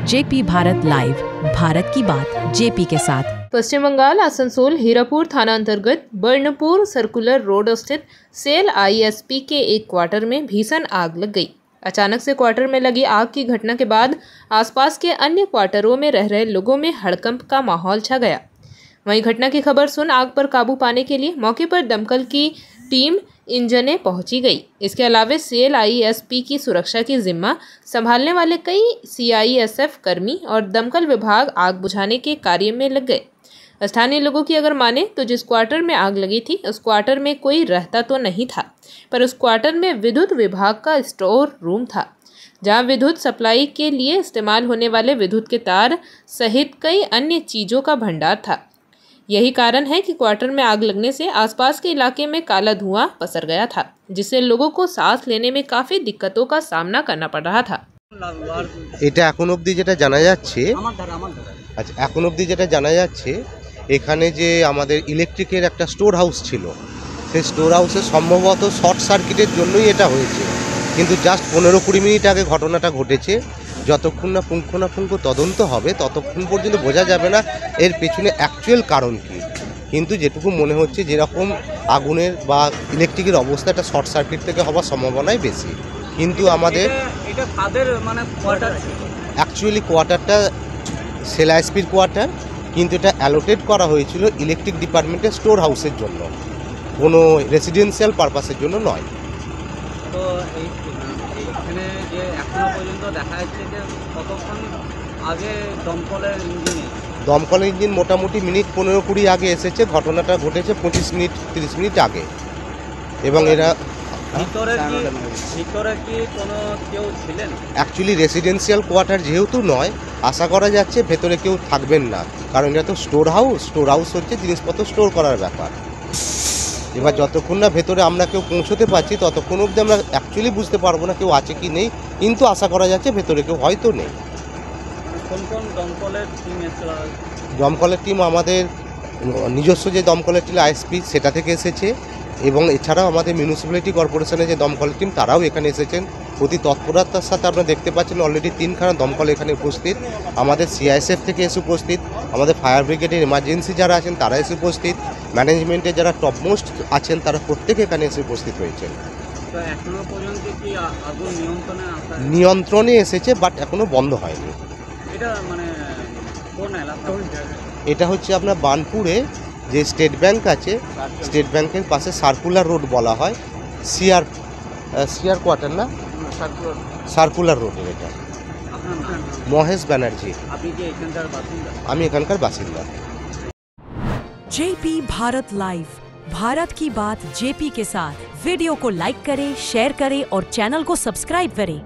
JP Bharat live, Bharat की बात JP के साथ। पश्चिम बंगाल आसनसोल हीरापुर थाना अंतर्गत बर्नपुर सर्कुलर रोड स्थित सेल आईएसपी के एक क्वार्टर में भीषण आग लग गई। अचानक से क्वार्टर में लगी आग की घटना के बाद आसपास के अन्य क्वार्टरों में रह रहे लोगों में हड़कंप का माहौल छा गया। वहीं घटना की खबर सुन आग पर काबू पाने के लिए मौके पर दमकल की टीम इंजने पहुंची गई। इसके अलावा सेल आईएसपी की सुरक्षा की जिम्मा संभालने वाले कई सीआईएसएफ कर्मी और दमकल विभाग आग बुझाने के कार्य में लग गए। स्थानीय लोगों की अगर माने तो जिस क्वार्टर में आग लगी थी उस क्वार्टर में कोई रहता तो नहीं था, पर उस क्वार्टर में विद्युत विभाग का स्टोर रूम था, जहां विद्युत सप्लाई के लिए इस्तेमाल होने वाले विद्युत के तार सहित कई अन्य चीजों का भंडार था। यही कारण है कि क्वार्टर में आग लगने से आसपास के इलाके में काला धुआं पसर गया था, जिससे लोगों को सांस लेने में काफी दिक्कतों का सामना करना पड़ रहा था। এটা এখন অবধি যেটা জানা যাচ্ছে, আচ্ছা এখন অবধি যেটা জানা যাচ্ছে এখানে যে আমাদের ইলেকট্রিকের একটা স্টোর হাউস ছিল, সেই স্টোর হাউসে সম্ভবত শর্ট সার্কিটের জন্যই এটা হয়েছে, কিন্তু জাস্ট 15-20 মিনিট আগে ঘটনাটা ঘটেছে। যতক্ষণ না পুঙ্খানুপুঙ্খ তদন্ত হবে ততক্ষণ পর্যন্ত বোঝা যাবে না এর পেছনে অ্যাকচুয়াল কারণ কী। কিন্তু যেটুকু মনে হচ্ছে যেরকম আগুনের বা ইলেকট্রিকের অবস্থাটা শর্ট সার্কিট থেকে হওয়ার সম্ভাবনাই বেশি। কিন্তু আমাদের এটা তাদের মানে কোয়ার্টার অ্যাকচুয়ালি কোয়ার্টারটা সেল আইএসপির কোয়ার্টার, কিন্তু এটা অ্যালোটেড করা হয়েছিল ইলেকট্রিক ডিপার্টমেন্টের স্টোর হাউসের জন্য, কোনো রেসিডেন্সিয়াল পারপাসের জন্য নয়। তো এইখানে যে এখনো পর্যন্ত দেখা যাচ্ছে যে কতক্ষণ আগে দমকলের ইঞ্জিন মোটামুটি মিনিট 15-20 আগে এসেছে। ঘটনাটা ঘটেছে 25-30 মিনিট আগে। এবং এরা ভিতরে কি কোনো কেউ ছিলেন? অ্যাকচুয়ালি রেসিডেন্সিয়াল কোয়ার্টার যেহেতু নয়, আশা করা যাচ্ছে ভেতরে কেউ থাকবেন না, কারণ এটা তো স্টোর হাউস হচ্ছে জিনিসপত্র স্টোর করার ব্যাপার। এবার যতক্ষণ না ভেতরে আমরা কেউ পৌঁছতে পারছি ততক্ষণ অবধি আমরা অ্যাকচুয়ালি বুঝতে পারবো না কেউ আছে কি নেই, কিন্তু আশা করা যাচ্ছে ভেতরে কেউ হয়তো নেই। কোন দমকলের টিম এসেছিল? দমকলের টিম আমাদের নিজস্ব যে দমকলের টিম আইএসপি সেটা থেকে এসেছে, এবং এছাড়াও আমাদের মিউনিসিপ্যালিটি কর্পোরেশনের যে দমকলের টিম তারাও এখানে এসেছেন। অতি তৎপরতার সাথে আপনারা দেখতে পাচ্ছেন অলরেডি 3খানা দমকল এখানে উপস্থিত। আমাদের সিআইএসএফ থেকে এসে উপস্থিত, আমাদের ফায়ার ব্রিগেডের এমার্জেন্সি যারা আছেন তারা এসে উপস্থিত, ম্যানেজমেন্টের যারা টপমোস্ট আছেন তারা প্রত্যেকে এখানে এসে উপস্থিত হয়েছেন। এখনো পর্যন্ত কি আগুন নিয়ন্ত্রণে এসেছে, বাট এখনো বন্ধ হয়নি। এটা মানে কোন এলাকা? এটা হচ্ছে আপনার বার্নপুরে যে স্টেট ব্যাংক আছে, স্টেট ব্যাংকের পাশে সার্কুলার রোড বলা হয়, সিআর কোয়ার্টার না, সার্কুলার রোডের এটা। মহেশ ব্যানার্জি। আমি এখানকার বাসিন্দা। जेपी भारत लाइव, भारत की बात जेपी के साथ। वीडियो को लाइक करें, शेयर करें और चैनल को सब्सक्राइब करें।